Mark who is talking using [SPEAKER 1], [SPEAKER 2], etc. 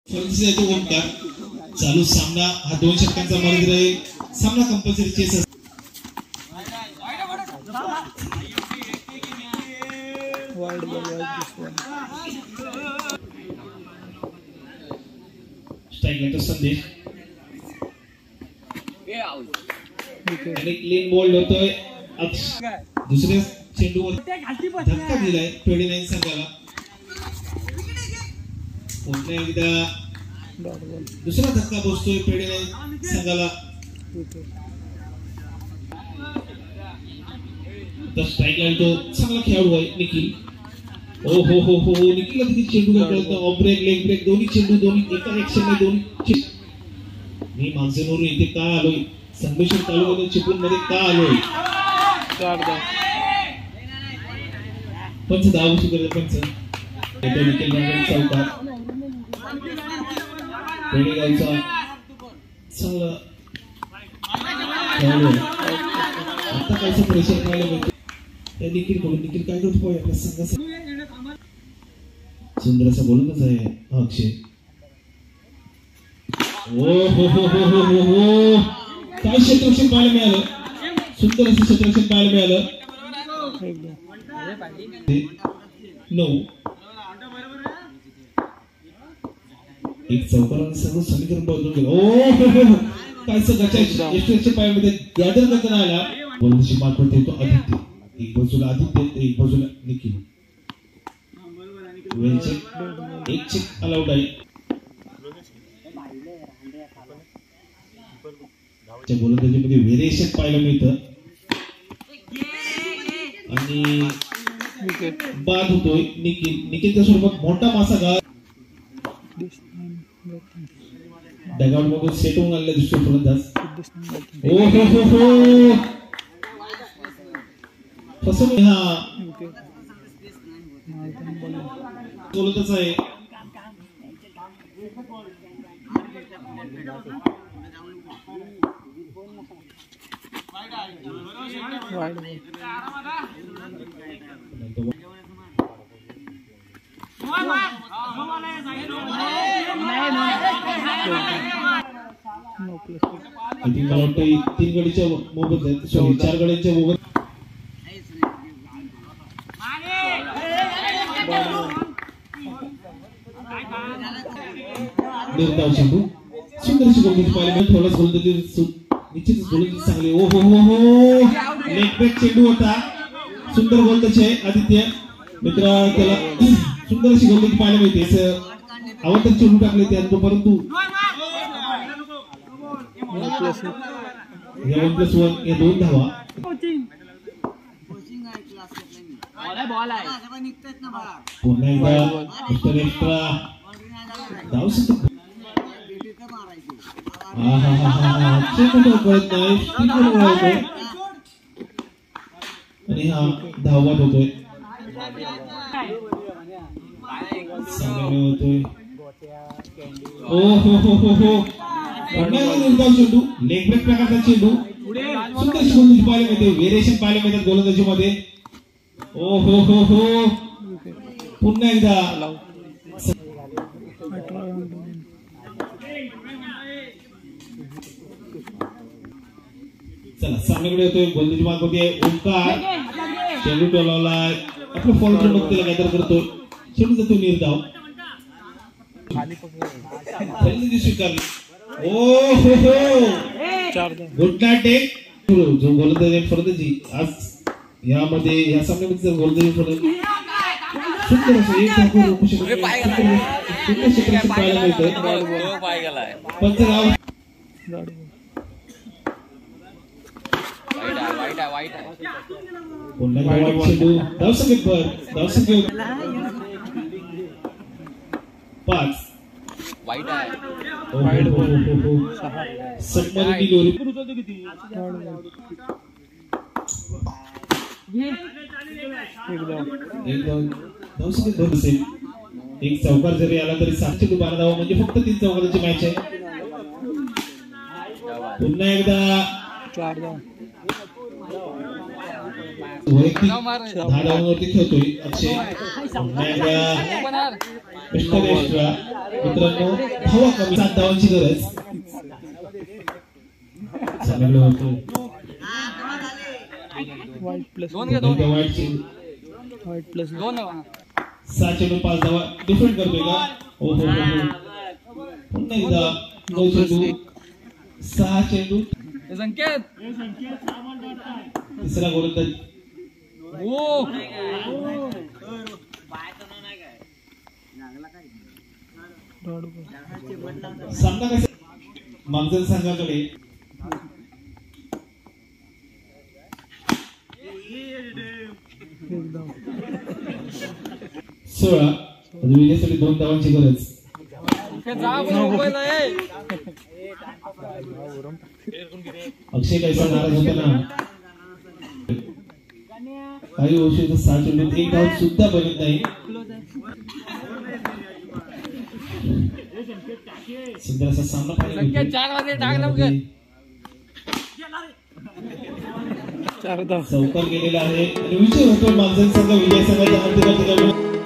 [SPEAKER 1] ओंकार चालू सामना हा 2 षटकांचा मार्ग आहे. सामना कंपल्सरी चेस स्ट्राइक लेटर संदेश आणि क्लीन बॉल होतोय. दुसऱ्या चेंडूवर धक्का दिलाय 29 संघाला. पुन्हा एकदा दुसरा धक्का बसतोय 29 संघाला. स्ट्राइक लाईन तो चांगला खेळाडू आहे निखिल. ओ हो हो हो निखिल किती चेंडू खेळतो. ऑफ ब्रेक लेग ब्रेक दोन्ही चेंडू दोन्ही एका ऍक्शन मध्ये दोन्ही. मी मागजेनवरून इथे का आलोय संगमेश्वर तालुक्यातील चिपळूण मध्ये का आलोय. पंच धाव सुरू पंच येतो निखिल चौकार. पेडेगावचा चांगला खेळाडू आता कायचं प्रेशर पाहायला मिळतं त्या निखिल कडून. निखिल काय करतो आपल्या संघासाठी सुंदर असा गोलंदाज आहे अक्षय. ओ हो हो हो हो हो हो काय क्षेत्ररक्षण पाहायला मिळालं. सुंदर असं क्षेत्ररक्षण पाहायला मिळालं. 9 एक चौकाराने सर्व समीकरण बदलून गेलं. ओ हो हो काय सगळ्याच्या यशस्वी पायामध्ये गॅदर करताना आला. गोलंदाजी मार्फत येतो आदित्य. एक बाजूला आदित्य एक बाजूला निखिल. एक चेक अलाउड आहे. गोलंदाजीमध्ये व्हेरिएशन पाहायला मिळतं आणि बाद होतोय. निखिलच्या स्वरूपात मोठा मासा घात डगआउट मधून सेट होऊन आलेला दिसतो फलंदाज. ओ हो हो हो फसवून हा गोलंदाज आहे. मला वाटतं 3 गडीच्या मोबत आहेत. सॉरी 4 गड्यांच्या मोबत. निर्धाव चेंडू सुंदरशी गोलंदाजी पाहायला थोडाच गोलंदाजी निश्चितच गोलंदाजी चांगली. ओ हो हो हो लेग ब्रेक चेंडू होता. सुंदर गोलंदाज आहे आदित्य मित्र. त्याला सुंदर अशी गोलंदाजी पाहायला मिळते. आवडतं चेंडू टाकले त्यानंतर परंतु 1+1 या 2 धावा. पुन्हा एकदा मिस्टर एक्स्ट्रा धाव सुद्धा कळत नाही आणि हा धावबाद होतोय. होतोय. ओ हो हो हो हो चेंडू लेग ब्रेक प्रकारचा चेंडू सुंदर गोलंदाजी पाहायला मिळते. व्हेरिएशन पाहायला मिळतात गोलंदाजी मध्ये. ओ हो हो हो पुन्हा एकदा चला सामन्याकडे येतोय. गोलंदाजी मार्ग होते ओंकार. चेंडू टोलावलाय. आपलं फॉलो बघते गॅदर करतोय. चेंडू जातो निर्धाव. फलंदाजी स्वीकारली. ओ हो हो गुड नाईट टेक. जो गोलंदाजी फलंदाजी आज यामध्ये या सामन्यामध्ये गोलंदाजी फलंदाजी सुंदर असं एक धाव रोखू शकतो. सुंदर क्षेत्ररक्षण पाहायला मिळतं. पंचगाव पुन्हा वाईट चेंडू. धावसंख्येवर 5 वाईट आहे. हो हो हो हो सबमरीन डिलिव्हरी. एक चौकार जरी आला तरी 7 चेंडू 12 धावा म्हणजे फक्त 3 चौकाराची मॅच आहे. पुन्हा एकदा 4 धावा. वैयक्तिक 10 धावांवरती खेळतोय अक्षय मित्रांनो धावा कमी 7 धावांची गरज वाईट चेंडू 5 धावा डिफेंड करतोय का हो पुन्हा एकदा 9 चेंडू 6 चेंडू
[SPEAKER 2] संकेत
[SPEAKER 1] तिसरा गोलंदाज सामना कसा मागजन संघाकडे सोळा विजयासाठी 2 धावांची गरज अक्षय कैसा नाराज होता ना काही औषध 6 चेंडूत 1 धाव सुद्धा बनत नाही सुंदर असा सामना पाहिला
[SPEAKER 2] 4 वाजे टाक लवकर
[SPEAKER 1] 4 धाव चौकार गेलेला आहे आणि विजय होतो मागजन संघ विजय संघाच्या अंतिम